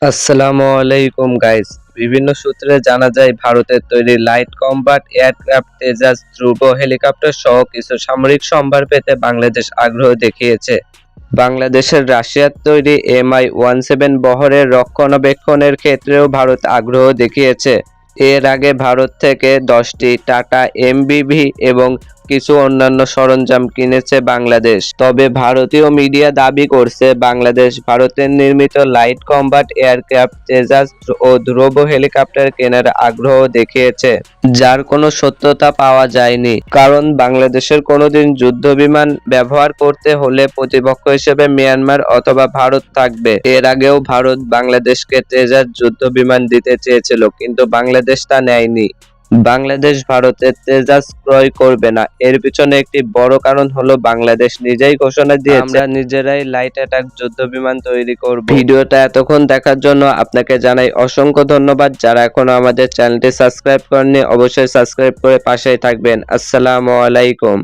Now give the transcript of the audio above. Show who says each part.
Speaker 1: আসসালামু আলাইকুম গাইস। বিভিন্ন সূত্রে জানা যায় ভারতের তৈরি লাইট কম্ব্যাট এয়ারক্রাফট তেজাস ধ্রুব হেলিকপ্টার সহ কিছু সামরিক সম্ভার পেতে বাংলাদেশ আগ্রহ দেখিয়েছে। বাংলাদেশের রাশিয়ার তৈরি MI-17 বহরের রক্ষণাবেক্ষণের ক্ষেত্রেও ভারত আগ্রহ দেখিয়েছে। এর আগে ভারত থেকে 10টি টাটা এমবিভি এবং কিছু অন্যান্য সরঞ্জাম কিনেছে বাংলাদেশ। তবে ভারতীয় মিডিয়া দাবি করছে বাংলাদেশ ভারতের নির্মিত লাইট কম্ব্যাট এয়ারক্রাফট তেজাস ও ধ্রুব হেলিকপ্টার কেনার আগ্রহ দেখিয়েছে, যার কোনো সত্যতা পাওয়া যায়নি। কারণ বাংলাদেশের কোনোদিন যুদ্ধবিমান ব্যবহার করতে হলে প্রতিপক্ষ হিসেবে মিয়ানমার অথবা ভারত থাকবে। এর আগেও ভারত বাংলাদেশকে তেজাস যুদ্ধবিমান দিতে চেয়েছিল, কিন্তু বাংলাদেশ তা নেয়নি। বাংলাদেশ ভারতের তেজাস ক্রয় করবে না, এর পিছনে একটি বড় কারণ হলো বাংলাদেশ নিজেই ঘোষণা দিয়েছে আমরা নিজেরাই লাইট অ্যাটাক যুদ্ধবিমান তৈরি করব। ভিডিওটা এতক্ষণ দেখার জন্য আপনাকে জানাই অসংখ্য ধন্যবাদ। যারা এখনো আমাদের চ্যানেলটি সাবস্ক্রাইব করেননি অবশ্যই সাবস্ক্রাইব করে পাশেই থাকবেন। আসসালামু আলাইকুম।